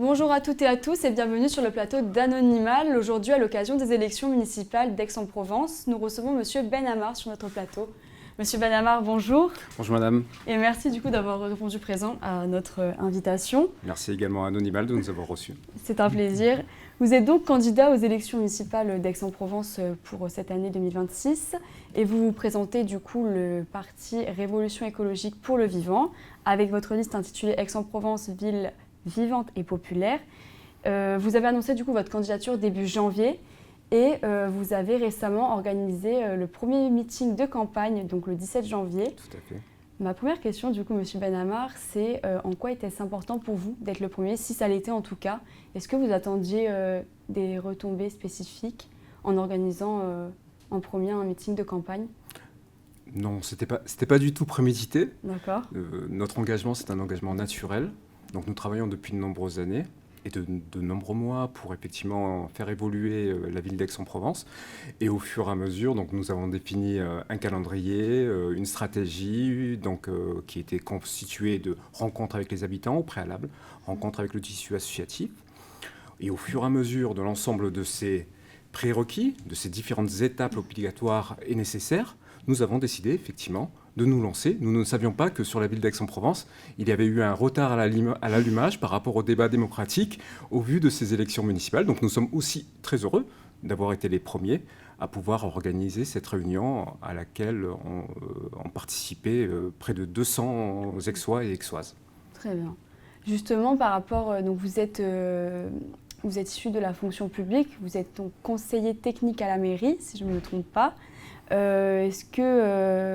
Bonjour à toutes et à tous et bienvenue sur le plateau d'Anonymal. Aujourd'hui, à l'occasion des élections municipales d'Aix-en-Provence, nous recevons Monsieur Ben Amar sur notre plateau. Monsieur Ben Amar, bonjour. Bonjour madame. Et merci du coup d'avoir répondu présent à notre invitation. Merci également à Anonymal de nous avoir reçus. C'est un plaisir. Vous êtes donc candidat aux élections municipales d'Aix-en-Provence pour cette année 2026 et vous vous présentez du coup le parti Révolution écologique pour le vivant avec votre liste intitulée Aix-en-Provence, ville vivante et populaire. Vous avez annoncé du coup votre candidature début janvier et vous avez récemment organisé le premier meeting de campagne, donc le 17 janvier. Tout à fait. Ma première question du coup, Monsieur Ben Amar, c'est en quoi était-ce important pour vous d'être le premier, si ça l'était en tout cas? Est-ce que vous attendiez des retombées spécifiques en organisant en premier un meeting de campagne? Non, c'était pas du tout prémédité. D'accord. Notre engagement, c'est un engagement naturel. Donc nous travaillons depuis de nombreuses années et de nombreux mois pour effectivement faire évoluer la ville d'Aix-en-Provence. Et au fur et à mesure, donc, nous avons défini un calendrier, une stratégie qui était constituée de rencontres avec les habitants au préalable, rencontres avec le tissu associatif. Et au fur et à mesure de l'ensemble de ces prérequis, de ces différentes étapes obligatoires et nécessaires, nous avons décidé effectivement de nous lancer. Nous ne savions pas que sur la ville d'Aix-en-Provence, il y avait eu un retard à l'allumage par rapport au débat démocratique au vu de ces élections municipales. Donc nous sommes aussi très heureux d'avoir été les premiers à pouvoir organiser cette réunion à laquelle ont participé près de 200 Aixois et Aixoises. Très bien. Justement, par rapport, donc vous êtes issu de la fonction publique, vous êtes donc conseiller technique à la mairie, si je ne me trompe pas.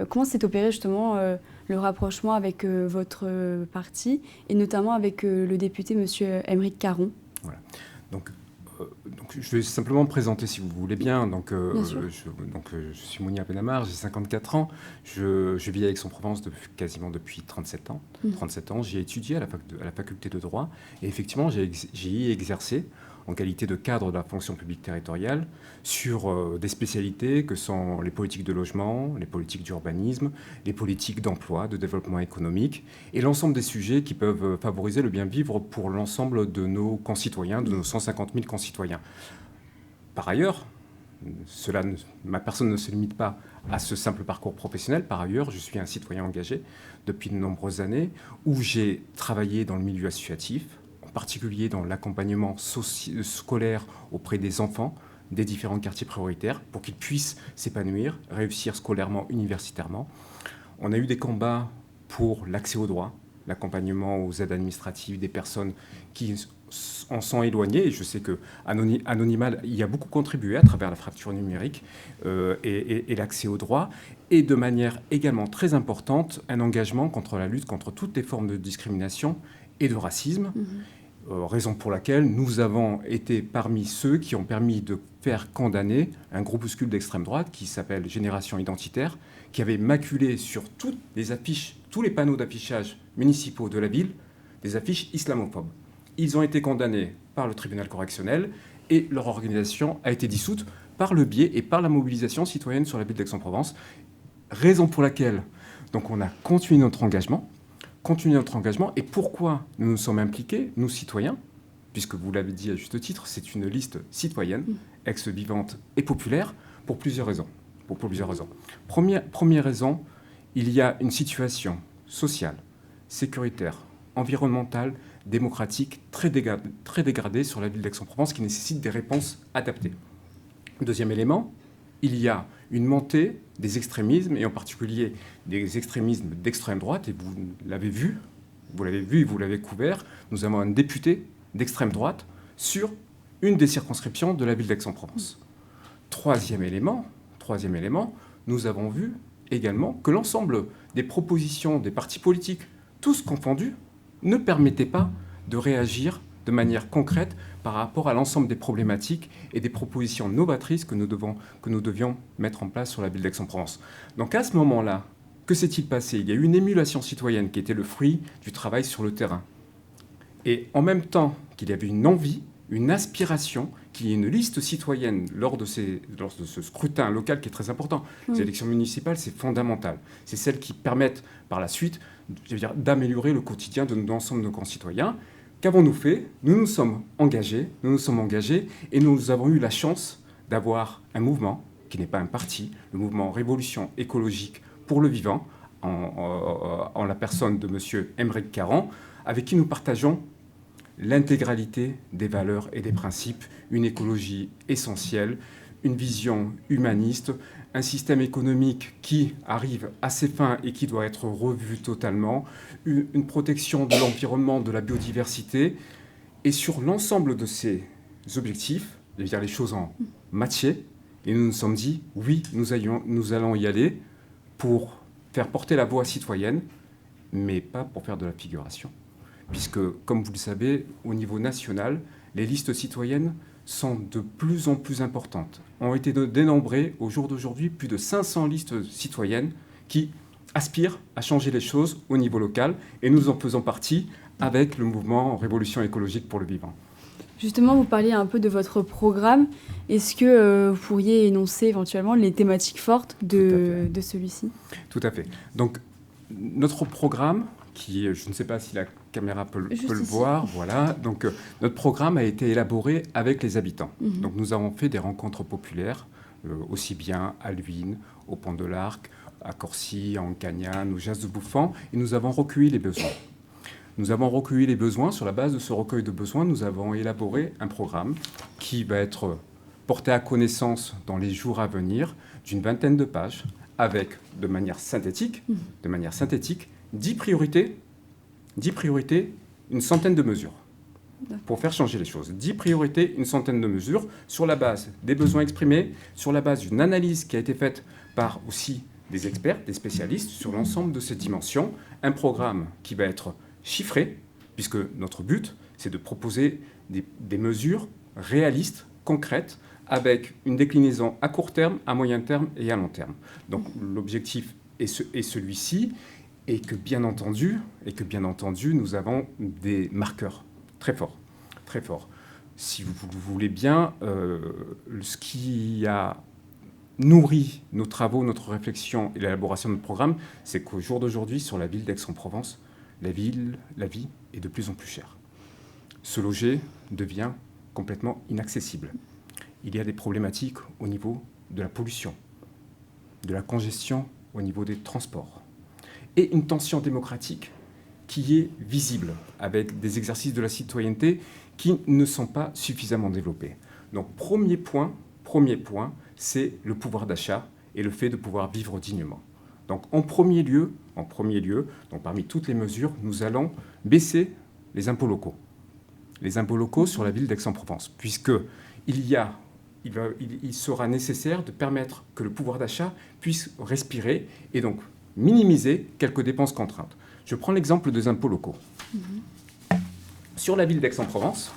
Comment s'est opéré justement le rapprochement avec votre parti et notamment avec le député Monsieur Aymeric Caron? Voilà. Donc, je vais simplement me présenter si vous voulez bien. Bien sûr. Je suis Mounir Ben Amar, j'ai 54 ans. Je vis à Aix-en-Provence quasiment depuis 37 ans. 37 ans, j'ai étudié à la faculté de droit et effectivement j'ai y exercé en qualité de cadre de la fonction publique territoriale sur des spécialités que sont les politiques de logement, les politiques d'urbanisme, les politiques d'emploi, de développement économique et l'ensemble des sujets qui peuvent favoriser le bien vivre pour l'ensemble de nos concitoyens, de nos 150 000 concitoyens. Par ailleurs, ma personne ne se limite pas à ce simple parcours professionnel. Par ailleurs, je suis un citoyen engagé depuis de nombreuses années où j'ai travaillé dans le milieu associatif, en particulier dans l'accompagnement scolaire auprès des enfants des différents quartiers prioritaires pour qu'ils puissent s'épanouir, réussir scolairement, universitairement. On a eu des combats pour l'accès aux droits, l'accompagnement aux aides administratives des personnes qui en sont éloignées. Et je sais que Anonymal y a beaucoup contribué à travers la fracture numérique et l'accès aux droits. Et de manière également très importante, un engagement contre la lutte contre toutes les formes de discrimination et de racisme. Raison pour laquelle nous avons été parmi ceux qui ont permis de faire condamner un groupuscule d'extrême droite qui s'appelle Génération Identitaire, qui avait maculé sur toutes les affiches, tous les panneaux d'affichage municipaux de la ville, des affiches islamophobes. Ils ont été condamnés par le tribunal correctionnel et leur organisation a été dissoute par le biais et par la mobilisation citoyenne sur la ville d'Aix-en-Provence. Raison pour laquelle donc, on a continué notre engagement. Et pourquoi nous nous sommes impliqués, nous citoyens, puisque vous l'avez dit à juste titre, c'est une liste citoyenne, ex-vivante et populaire, pour plusieurs raisons. Première raison, il y a une situation sociale, sécuritaire, environnementale, démocratique très dégradée sur la ville d'Aix-en-Provence qui nécessite des réponses adaptées. Deuxième élément, il y a une montée des extrémismes, et en particulier des extrémismes d'extrême droite, et vous l'avez vu et vous l'avez couvert, nous avons un député d'extrême droite sur une des circonscriptions de la ville d'Aix-en-Provence. Troisième élément, nous avons vu également que l'ensemble des propositions des partis politiques, tous confondus, ne permettaient pas de réagir de manière concrète par rapport à l'ensemble des problématiques et des propositions novatrices que nous devions mettre en place sur la ville d'Aix-en-Provence. Donc à ce moment-là, que s'est-il passé? Il y a eu une émulation citoyenne qui était le fruit du travail sur le terrain. Et en même temps qu'il y avait une envie, une aspiration, qu'il y ait une liste citoyenne lors de ce scrutin local qui est très important. Les élections municipales, c'est fondamental. C'est celles qui permettent par la suite d'améliorer le quotidien de l'ensemble de nos concitoyens. qu'avons-nous fait? Nous nous sommes engagés et nous avons eu la chance d'avoir un mouvement qui n'est pas un parti, le mouvement Révolution écologique pour le vivant, en la personne de M. Aymeric Caron, avec qui nous partageons l'intégralité des valeurs et des principes, une écologie essentielle, une vision humaniste, un système économique qui arrive à ses fins et qui doit être revu totalement, une protection de l'environnement, de la biodiversité. Et sur l'ensemble de ces objectifs, de dire les choses en matché, et nous nous sommes dit, oui, nous allons y aller pour faire porter la voix citoyenne, mais pas pour faire de la figuration. Puisque, comme vous le savez, au niveau national, les listes citoyennes sont de plus en plus importantes. Ont été dénombrées au jour d'aujourd'hui plus de 500 listes citoyennes qui aspirent à changer les choses au niveau local, et nous en faisons partie avec le mouvement Révolution écologique pour le vivant. Justement, vous parliez un peu de votre programme. Est-ce que vous pourriez énoncer éventuellement les thématiques fortes de celui-ci? Tout à fait. Donc, notre programme, qui, je ne sais pas si la caméra peut le voir, voilà. Donc, notre programme a été élaboré avec les habitants. Donc, nous avons fait des rencontres populaires, aussi bien à Luynes, au Pont de l'Arc, à Corcy, en Cagnane, au Jas de Bouffant, et nous avons recueilli les besoins. Nous avons recueilli les besoins. Sur la base de ce recueil de besoins, nous avons élaboré un programme qui va être porté à connaissance dans les jours à venir d'une 20aine de pages, avec, de manière synthétique, 10 priorités, une centaine de mesures pour faire changer les choses. 10 priorités, une centaine de mesures, sur la base des besoins exprimés, sur la base d'une analyse qui a été faite par aussi des experts, des spécialistes, sur l'ensemble de ces dimensions. Un programme qui va être chiffré, puisque notre but, c'est de proposer des mesures réalistes, concrètes, avec une déclinaison à court terme, à moyen terme et à long terme. Donc l'objectif est celui-ci, et que bien entendu, nous avons des marqueurs très forts, très forts. Si vous voulez bien, ce qui a nourri nos travaux, notre réflexion et l'élaboration de notre programme, c'est qu'au jour d'aujourd'hui, sur la ville d'Aix-en-Provence, la vie est de plus en plus chère. Se loger devient complètement inaccessible. Il y a des problématiques au niveau de la pollution, de la congestion au niveau des transports, et une tension démocratique qui est visible, avec des exercices de la citoyenneté qui ne sont pas suffisamment développés. Donc, premier point, c'est le pouvoir d'achat et le fait de pouvoir vivre dignement. Donc, en premier lieu, donc parmi toutes les mesures, nous allons baisser les impôts locaux. Les impôts locaux sur la ville d'Aix-en-Provence, puisqu'il sera nécessaire de permettre que le pouvoir d'achat puisse respirer et donc minimiser quelques dépenses contraintes. Je prends l'exemple des impôts locaux. Sur la ville d'Aix-en-Provence,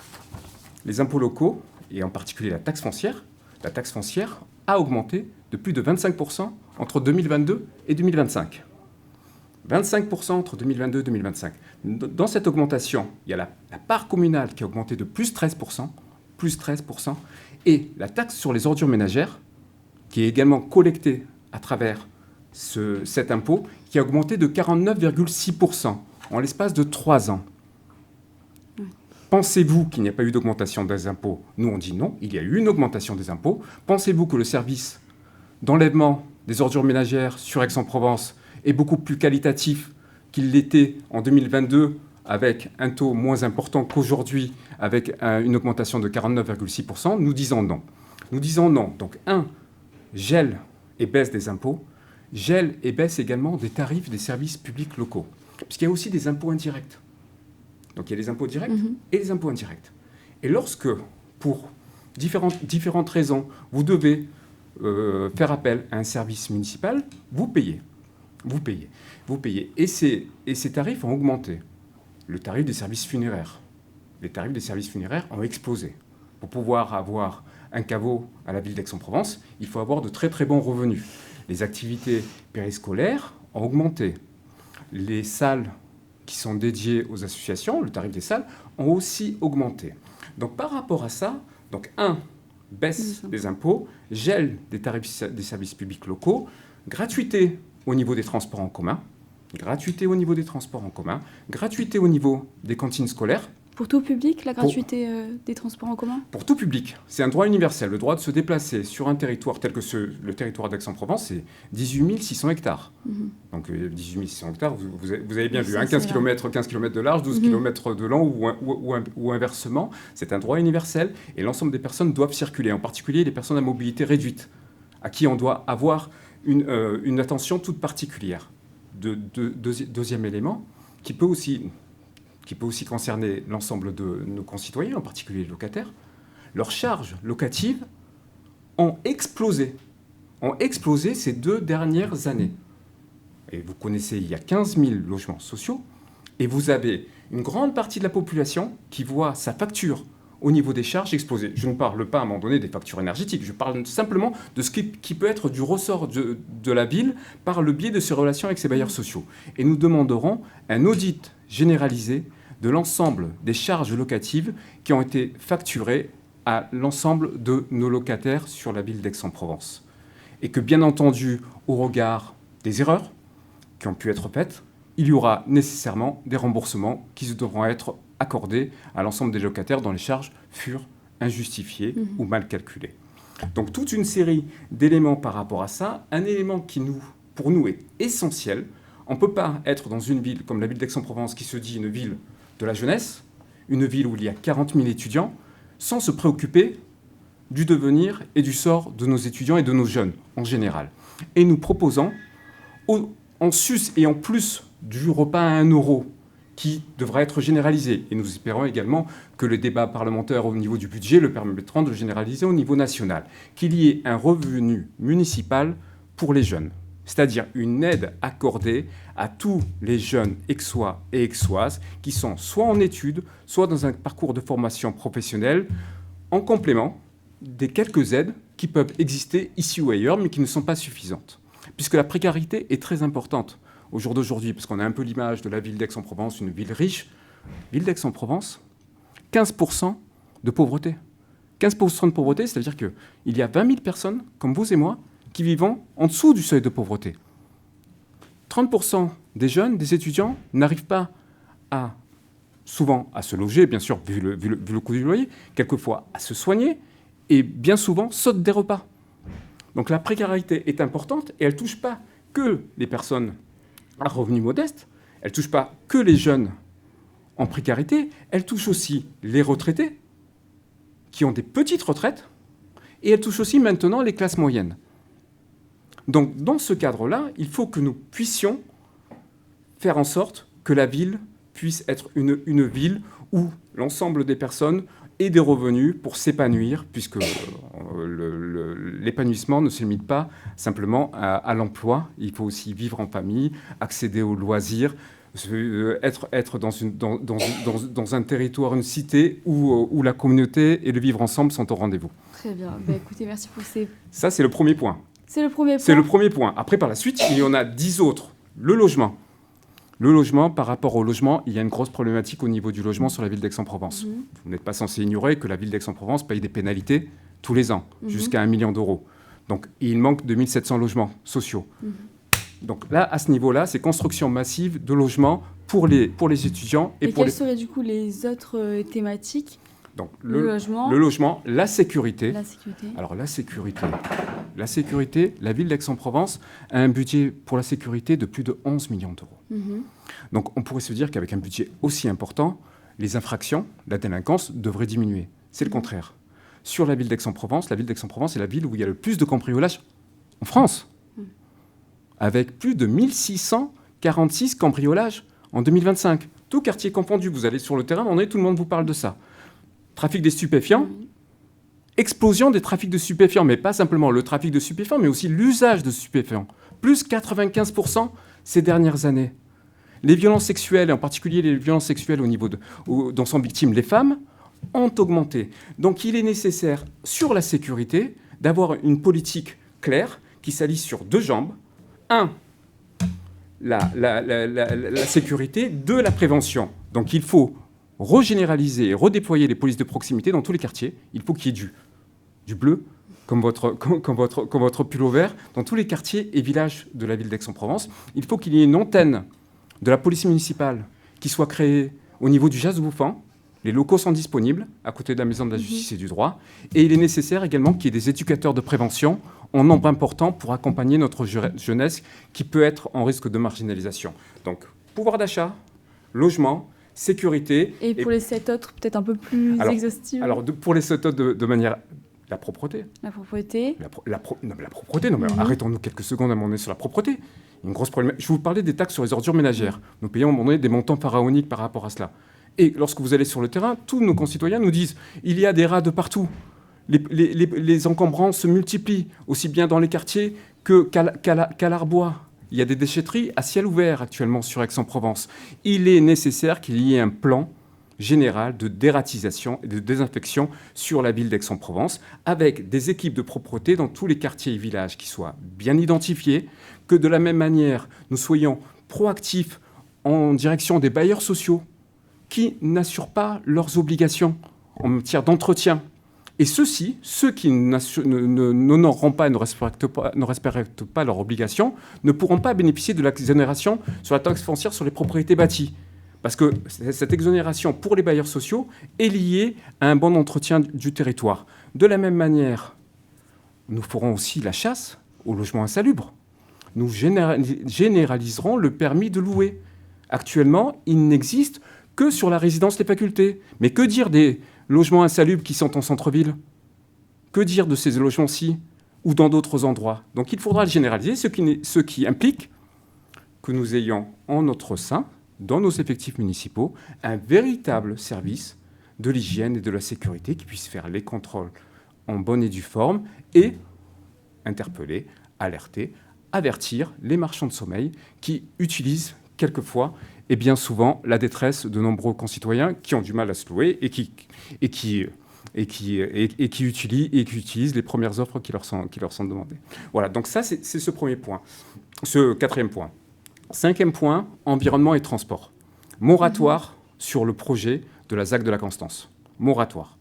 les impôts locaux, et en particulier la taxe foncière a augmenté de plus de 25% entre 2022 et 2025. 25% entre 2022 et 2025. Dans cette augmentation, il y a la part communale qui a augmenté de plus 13%, et la taxe sur les ordures ménagères, qui est également collectée à travers cet impôt, qui a augmenté de 49,6% en l'espace de 3 ans. Pensez-vous qu'il n'y a pas eu d'augmentation des impôts? Nous, on dit non, il y a eu une augmentation des impôts. Pensez-vous que le service d'enlèvement des ordures ménagères sur Aix-en-Provence est beaucoup plus qualitatif qu'il l'était en 2022, avec un taux moins important qu'aujourd'hui, avec une augmentation de 49,6%? Nous disons non. Donc, gel et baisse des impôts, gel et baisse également des tarifs des services publics locaux. Puisqu'il y a aussi des impôts indirects. Donc il y a les impôts directs et les impôts indirects. Et lorsque, pour différentes raisons, vous devez faire appel à un service municipal, vous payez. Et ces tarifs ont augmenté. Le tarif des services funéraires. Les tarifs des services funéraires ont explosé. Pour pouvoir avoir un caveau à la ville d'Aix-en-Provence, il faut avoir de très très bons revenus. Les activités périscolaires ont augmenté. Les salles qui sont dédiées aux associations, le tarif des salles, ont aussi augmenté. Donc par rapport à ça, baisse des impôts, gel des tarifs des services publics locaux, gratuité au niveau des transports en commun, gratuité au niveau des cantines scolaires, Pour tout public, la gratuité des transports en commun? Pour tout public. C'est un droit universel. Le droit de se déplacer sur un territoire tel que le territoire d'Aix-en-Provence, c'est 18 600 hectares. Donc 18 600 hectares, vous avez bien vu, 15 km de large, 12 km de long ou inversement. C'est un droit universel et l'ensemble des personnes doivent circuler, en particulier les personnes à mobilité réduite, à qui on doit avoir une attention toute particulière. Deuxième élément, qui peut aussi concerner l'ensemble de nos concitoyens, en particulier les locataires, leurs charges locatives ont explosé ces 2 dernières années. Et vous connaissez, il y a 15 000 logements sociaux, et vous avez une grande partie de la population qui voit sa facture au niveau des charges exploser. Je ne parle pas à un moment donné des factures énergétiques, je parle simplement de ce qui peut être du ressort de la ville par le biais de ses relations avec ses bailleurs sociaux. Et nous demanderons un audit généralisé de l'ensemble des charges locatives qui ont été facturées à l'ensemble de nos locataires sur la ville d'Aix-en-Provence. Et que, bien entendu, au regard des erreurs qui ont pu être faites, il y aura nécessairement des remboursements qui devront être accordés à l'ensemble des locataires dont les charges furent injustifiées ou mal calculées. Donc toute une série d'éléments par rapport à ça, un élément qui, pour nous, est essentiel. On ne peut pas être dans une ville comme la ville d'Aix-en-Provence qui se dit une ville de la jeunesse, une ville où il y a 40 000 étudiants, sans se préoccuper du devenir et du sort de nos étudiants et de nos jeunes en général. Et nous proposons, en sus et en plus du repas à 1 € qui devra être généralisé, et nous espérons également que les débats parlementaires au niveau du budget le permettront de le généraliser au niveau national, qu'il y ait un revenu municipal pour les jeunes. C'est-à-dire une aide accordée à tous les jeunes aixois et aixoises qui sont soit en études, soit dans un parcours de formation professionnelle, en complément des quelques aides qui peuvent exister ici ou ailleurs, mais qui ne sont pas suffisantes. Puisque la précarité est très importante au jour d'aujourd'hui, parce qu'on a un peu l'image de la ville d'Aix-en-Provence, une ville riche. Ville d'Aix-en-Provence, 15% de pauvreté. 15% de pauvreté, c'est-à-dire qu'il y a 20 000 personnes, comme vous et moi, qui vivent en dessous du seuil de pauvreté. 30% des jeunes, des étudiants, n'arrivent pas souvent à se loger, bien sûr, vu le coût du loyer, quelquefois à se soigner, et bien souvent sautent des repas. Donc la précarité est importante et elle ne touche pas que les personnes à revenus modestes, elle ne touche pas que les jeunes en précarité, elle touche aussi les retraités qui ont des petites retraites et elle touche aussi maintenant les classes moyennes. Donc, dans ce cadre-là, il faut que nous puissions faire en sorte que la ville puisse être une ville où l'ensemble des personnes aient des revenus pour s'épanouir, puisque l'épanouissement ne se limite pas simplement à l'emploi. Il faut aussi vivre en famille, accéder aux loisirs, être dans un territoire, une cité où la communauté et le vivre ensemble sont au rendez-vous. Très bien. Écoutez, merci pour ces... Ça, c'est le premier point. C'est le premier point. C'est le premier point. Après, par la suite, il y en a 10 autres. Le logement. Le logement, par rapport au logement, il y a une grosse problématique au niveau du logement sur la ville d'Aix-en-Provence. Vous n'êtes pas censé ignorer que la ville d'Aix-en-Provence paye des pénalités tous les ans, jusqu'à 1 million d'euros. Donc, il manque 2700 logements sociaux. Donc là, à ce niveau-là, c'est construction massive de logements pour les étudiants. Et quelles seraient du coup les autres thématiques? Donc, le logement, la sécurité. Alors la sécurité, la ville d'Aix-en-Provence a un budget pour la sécurité de plus de 11 millions d'euros. Donc on pourrait se dire qu'avec un budget aussi important, les infractions, la délinquance devraient diminuer. C'est le contraire. Sur la ville d'Aix-en-Provence est la ville où il y a le plus de cambriolages en France, avec plus de 1646 cambriolages en 2025. Tout quartier confondu, vous allez sur le terrain, tout le monde vous parle de ça. Trafic des stupéfiants, explosion des trafics de stupéfiants, mais pas simplement le trafic de stupéfiants, mais aussi l'usage de stupéfiants. Plus 95% ces dernières années. Les violences sexuelles, et en particulier les violences sexuelles dont sont victimes les femmes, ont augmenté. Donc il est nécessaire, sur la sécurité, d'avoir une politique claire qui s'allie sur 2 jambes. 1, la sécurité, 2, la prévention. Donc il faut regénéraliser et redéployer les polices de proximité dans tous les quartiers. Il faut qu'il y ait du bleu, comme votre pull vert, dans tous les quartiers et villages de la ville d'Aix-en-Provence. Il faut qu'il y ait une antenne de la police municipale qui soit créée au niveau du Jas Bouffant, Les locaux sont disponibles à côté de la Maison de la Justice et du Droit. Et il est nécessaire également qu'il y ait des éducateurs de prévention en nombre important pour accompagner notre jeunesse qui peut être en risque de marginalisation. Donc, pouvoir d'achat, logement, sécurité. Et pour les 7 autres, peut-être un peu plus exhaustifs. Alors, pour les 7 autres, de manière... La propreté. La propreté. La propreté, non, mais arrêtons-nous quelques secondes à un moment donné sur la propreté. Une grosse problème. Je vous parlais des taxes sur les ordures ménagères. Nous payons à un moment donné des montants pharaoniques par rapport à cela. Et lorsque vous allez sur le terrain, tous nos concitoyens nous disent il y a des rats de partout. Les encombrants se multiplient, aussi bien dans les quartiers qu'à l'Arbois. Il y a des déchetteries à ciel ouvert actuellement sur Aix-en-Provence. Il est nécessaire qu'il y ait un plan général de dératisation et de désinfection sur la ville d'Aix-en-Provence, avec des équipes de propreté dans tous les quartiers et villages qui soient bien identifiés, que de la même manière, nous soyons proactifs en direction des bailleurs sociaux qui n'assurent pas leurs obligations en matière d'entretien. Et ceux qui n'honoreront pas et ne respectent pas leurs obligations, ne pourront pas bénéficier de l'exonération sur la taxe foncière sur les propriétés bâties. Parce que cette exonération pour les bailleurs sociaux est liée à un bon entretien du territoire. De la même manière, nous ferons aussi la chasse au logement insalubre. Nous généraliserons le permis de louer. Actuellement, il n'existe que sur la résidence des facultés. Mais que dire des logements insalubres qui sont en centre-ville? Que dire de ces logements-ci ou dans d'autres endroits? Donc il faudra le généraliser, ce qui implique que nous ayons en notre sein, dans nos effectifs municipaux, un véritable service de l'hygiène et de la sécurité qui puisse faire les contrôles en bonne et due forme et interpeller, alerter, avertir les marchands de sommeil qui utilisent quelquefois et bien souvent la détresse de nombreux concitoyens qui ont du mal à se louer et qui utilisent les premières offres qui leur sont demandées. Voilà, donc ça c'est ce premier point, ce quatrième point. Cinquième point, environnement et transport. Moratoire sur le projet de la ZAC de la Constance. Moratoire.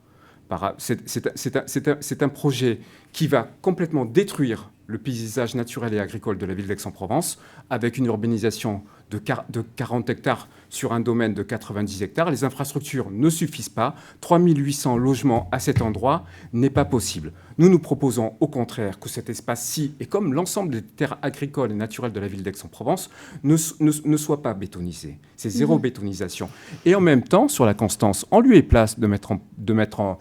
C'est un projet qui va complètement détruire le paysage naturel et agricole de la ville d'Aix-en-Provence avec une urbanisation de 40 hectares sur un domaine de 90 hectares. Les infrastructures ne suffisent pas. 3800 logements à cet endroit n'est pas possible. Nous proposons au contraire que cet espace-ci, et comme l'ensemble des terres agricoles et naturelles de la ville d'Aix-en-Provence, ne soit pas bétonisé. C'est zéro bétonisation. Et en même temps, sur la Constance, en lieu et place de mettre en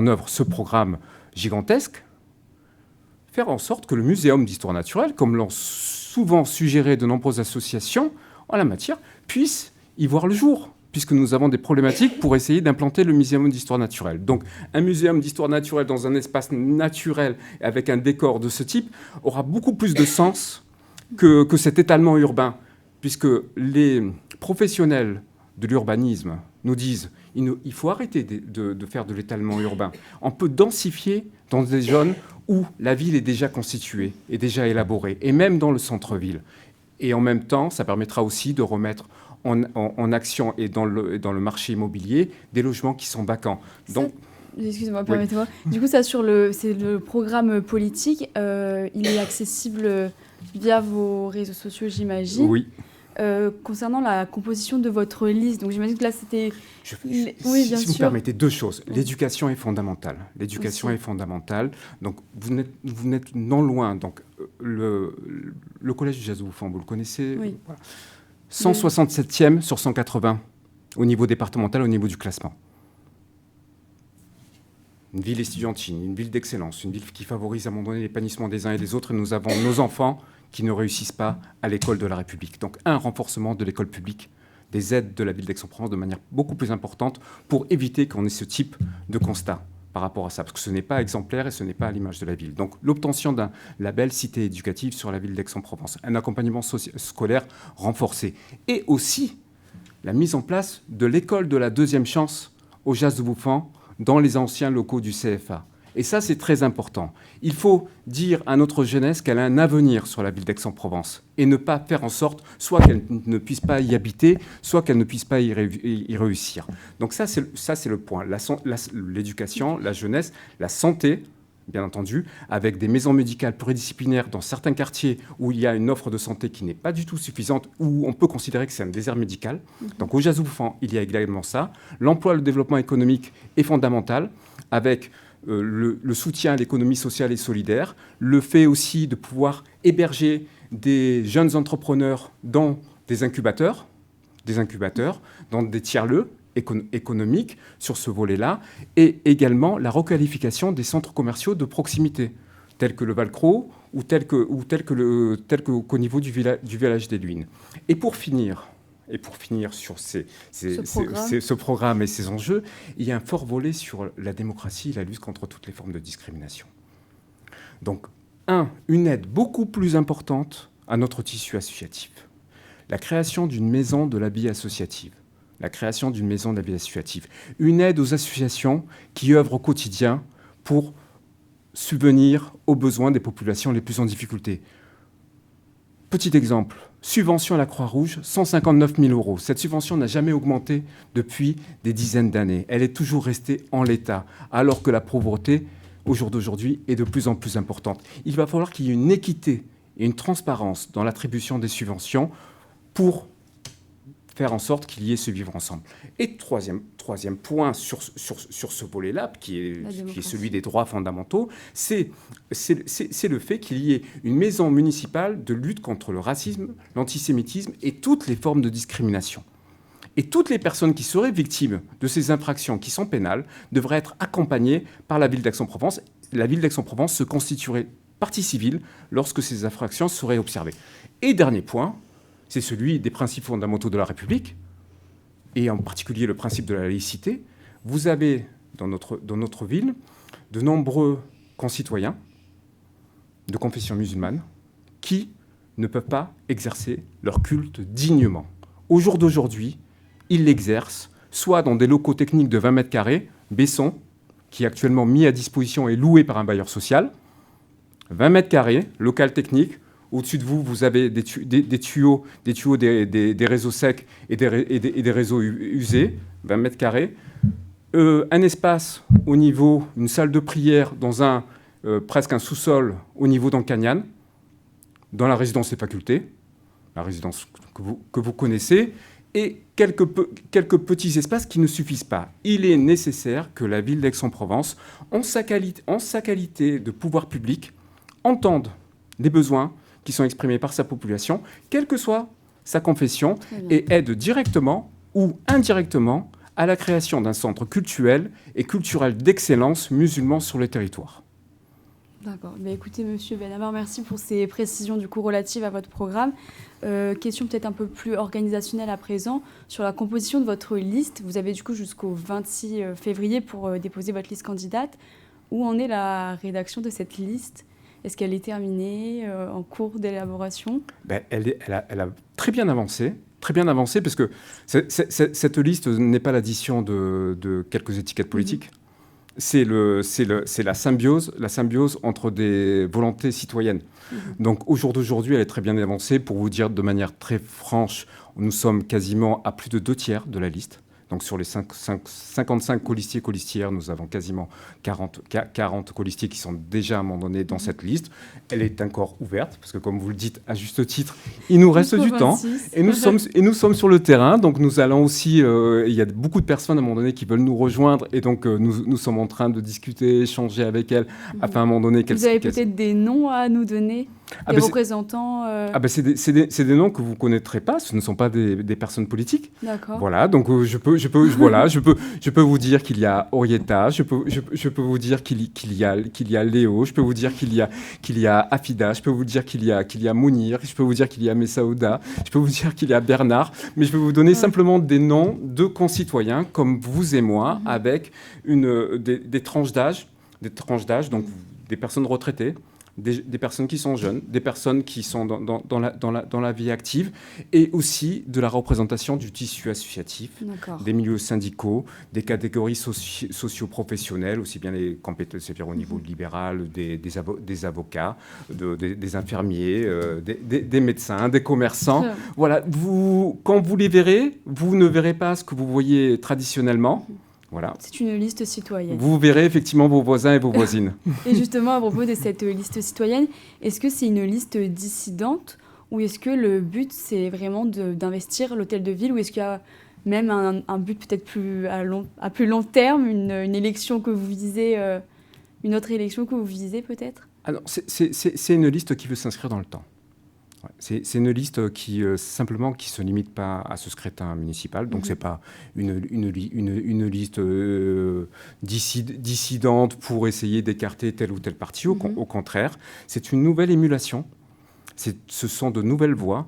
œuvre ce programme gigantesque, faire en sorte que le Muséum d'histoire naturelle, comme l'ont souvent suggéré de nombreuses associations en la matière, puisse y voir le jour, puisque nous avons des problématiques pour essayer d'implanter le Muséum d'histoire naturelle. Donc, un muséum d'histoire naturelle dans un espace naturel avec un décor de ce type aura beaucoup plus de sens que cet étalement urbain, puisque les professionnels de l'urbanisme nous disent il faut arrêter de faire de l'étalement urbain. On peut densifier dans des zones où la ville est déjà constituée, est déjà élaborée, et même dans le centre-ville. Et en même temps, ça permettra aussi de remettre en action et dans le marché immobilier des logements qui sont vacants. Donc, excusez-moi, permettez-moi. Oui. Du coup, ça c'est le programme politique. Il est accessible via vos réseaux sociaux, j'imagine. Oui. Concernant la composition de votre liste, donc j'imagine que là c'était... Oui, bien sûr. Si vous me permettez, deux choses. L'éducation est fondamentale. L'éducation est fondamentale. Donc vous n'êtes non loin. Donc le collège du Jazz-Bouffant, vous le connaissez. Oui. Voilà. 167e sur 180 au niveau départemental, au niveau du classement. Une ville estudiantine, une ville d'excellence, une ville qui favorise à un moment donné l'épanouissement des uns et des autres. Et nous avons nos enfants qui ne réussissent pas à l'école de la République. Donc un renforcement de l'école publique, des aides de la ville d'Aix-en-Provence de manière beaucoup plus importante pour éviter qu'on ait ce type de constat par rapport à ça, parce que ce n'est pas exemplaire et ce n'est pas à l'image de la ville. Donc l'obtention d'un label cité éducative sur la ville d'Aix-en-Provence, un accompagnement scolaire renforcé, et aussi la mise en place de l'école de la deuxième chance au Jazz-Bouffant dans les anciens locaux du CFA. Et ça, c'est très important. Il faut dire à notre jeunesse qu'elle a un avenir sur la ville d'Aix-en-Provence et ne pas faire en sorte soit qu'elle ne puisse pas y habiter, soit qu'elle ne puisse pas y réussir. Donc ça, c'est le point. L'éducation, la jeunesse, la santé, bien entendu, avec des maisons médicales pluridisciplinaires dans certains quartiers où il y a une offre de santé qui n'est pas du tout suffisante, où on peut considérer que c'est un désert médical. Donc au Jazz-Oufan, il y a également ça. L'emploi, le développement économique est fondamental, avec le soutien à l'économie sociale et solidaire, le fait aussi de pouvoir héberger des jeunes entrepreneurs dans des incubateurs, dans des tiers-lieux économiques sur ce volet-là, et également la requalification des centres commerciaux de proximité, tels que le Valcro ou tel qu'au niveau du village des Luynes. Et pour finir sur ce programme et ces enjeux, il y a un fort volet sur la démocratie et la lutte contre toutes les formes de discrimination. Donc, une aide beaucoup plus importante à notre tissu associatif. La création d'une maison de l'habit associative. Une aide aux associations qui œuvrent au quotidien pour subvenir aux besoins des populations les plus en difficulté. Petit exemple, subvention à la Croix-Rouge, 159 000 €. Cette subvention n'a jamais augmenté depuis des dizaines d'années. Elle est toujours restée en l'état, alors que la pauvreté, au jour d'aujourd'hui, est de plus en plus importante. Il va falloir qu'il y ait une équité et une transparence dans l'attribution des subventions pour faire en sorte qu'il y ait ce vivre ensemble. Et troisième point sur ce volet-là, qui est celui des droits fondamentaux, c'est le fait qu'il y ait une maison municipale de lutte contre le racisme, l'antisémitisme et toutes les formes de discrimination. Et toutes les personnes qui seraient victimes de ces infractions qui sont pénales devraient être accompagnées par la ville d'Aix-en-Provence. La ville d'Aix-en-Provence se constituerait partie civile lorsque ces infractions seraient observées. Et dernier point, c'est celui des principes fondamentaux de la République, et en particulier le principe de la laïcité. Vous avez dans notre ville de nombreux concitoyens de confession musulmane qui ne peuvent pas exercer leur culte dignement. Au jour d'aujourd'hui, ils l'exercent soit dans des locaux techniques de 20 mètres carrés, Besson, qui est actuellement mis à disposition et loué par un bailleur social, 20 mètres carrés, local technique. Au-dessus de vous, vous avez des tuyaux des réseaux secs et des réseaux usés, 20 mètres carrés. Un espace au niveau, une salle de prière dans presque un sous-sol au niveau d'Ancagnan, dans la résidence des facultés, la résidence que vous connaissez, et quelques petits espaces qui ne suffisent pas. Il est nécessaire que la ville d'Aix-en-Provence, en sa qualité de pouvoir public, entende les besoins qui sont exprimés par sa population, quelle que soit sa confession, et aide directement ou indirectement à la création d'un centre culturel et culturel d'excellence musulman sur le territoire. D'accord. Mais écoutez, Monsieur Benhamar, merci pour ces précisions du coup relatives à votre programme. Question peut-être un peu plus organisationnelle à présent. Sur la composition de votre liste, vous avez du coup jusqu'au 26 février pour déposer votre liste candidate. Où en est la rédaction de cette liste ? Est-ce qu'elle est terminée, en cours d'élaboration ? Elle a très bien avancé parce que cette liste n'est pas l'addition de quelques étiquettes politiques. C'est la symbiose entre des volontés citoyennes. Donc au jour d'aujourd'hui, elle est très bien avancée. Pour vous dire de manière très franche, nous sommes quasiment à plus de 2/3 de la liste. Donc sur les 55 colistiers-colistières, nous avons quasiment 40 colistiers qui sont déjà à un moment donné dans cette liste. Elle est encore ouverte, parce que comme vous le dites à juste titre, il nous reste du temps. Et nous sommes sur le terrain. Donc nous allons aussi... il y a beaucoup de personnes à un moment donné qui veulent nous rejoindre. Et donc nous sommes en train de discuter, échanger avec elles, afin à un moment donné... Vous avez peut-être des noms à nous donner ? Des représentants c'est des noms que vous ne connaîtrez pas, ce ne sont pas des personnes politiques. D'accord. Voilà, donc je peux vous dire qu'il y a Orietta, je peux vous dire qu'il y a Léo, je peux vous dire qu'il y a Afida, je peux vous dire qu'il y a Mounir, je peux vous dire qu'il y a Messaouda, je peux vous dire qu'il y a Bernard, mais je vais vous donner simplement des noms de concitoyens comme vous et moi, avec des tranches d'âge, donc des personnes retraitées, des personnes qui sont jeunes, des personnes qui sont dans la vie active, et aussi de la représentation du tissu associatif, des milieux syndicaux, des catégories socio-professionnelles, aussi bien les compétences, c'est-à-dire au niveau libéral, des avocats, des infirmiers, des médecins, des commerçants. Voilà, quand vous les verrez, vous ne verrez pas ce que vous voyez traditionnellement. Voilà. C'est une liste citoyenne. Vous verrez effectivement vos voisins et vos voisines. Et justement, à propos de cette liste citoyenne, est-ce que c'est une liste dissidente ou est-ce que le but, c'est vraiment d'investir l'hôtel de ville ou est-ce qu'il y a même un but peut-être à plus long terme, une élection que vous visez, une autre élection que vous visez peut-être? Alors, c'est une liste qui veut s'inscrire dans le temps. Ouais, c'est une liste qui simplement qui se limite pas à ce scrutin municipal. Donc c'est pas une liste dissidente pour essayer d'écarter tel ou tel parti. Au contraire, c'est une nouvelle émulation. Ce sont de nouvelles voix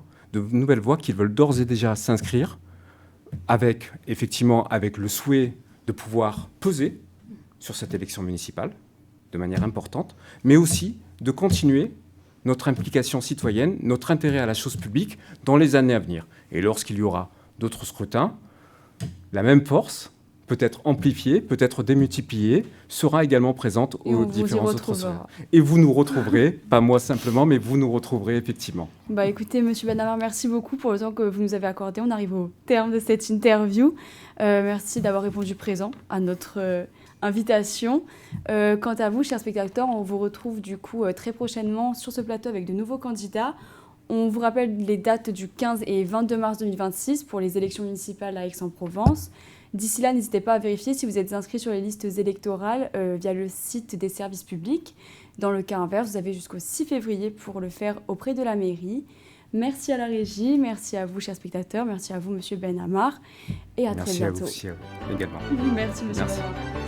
qui veulent d'ores et déjà s'inscrire avec le souhait de pouvoir peser sur cette élection municipale de manière importante, mais aussi de continuer notre implication citoyenne, notre intérêt à la chose publique dans les années à venir. Et lorsqu'il y aura d'autres scrutins, la même force, peut-être amplifiée, peut-être démultipliée, sera également présente aux différents autres scrutins. Et vous nous retrouverez, pas moi simplement, mais vous nous retrouverez effectivement. Bah écoutez, Monsieur Benhamar, merci beaucoup pour le temps que vous nous avez accordé. On arrive au terme de cette interview. Merci d'avoir répondu présent à notre invitation. Quant à vous, chers spectateurs, on vous retrouve du coup très prochainement sur ce plateau avec de nouveaux candidats. On vous rappelle les dates du 15 et 22 mars 2026 pour les élections municipales à Aix-en-Provence. D'ici là, n'hésitez pas à vérifier si vous êtes inscrit sur les listes électorales via le site des services publics. Dans le cas inverse, vous avez jusqu'au 6 février pour le faire auprès de la mairie. Merci à la régie, merci à vous, chers spectateurs, merci à vous, Monsieur Benhamar, et à très bientôt. Merci à vous aussi, également. Merci, Monsieur Benhamar.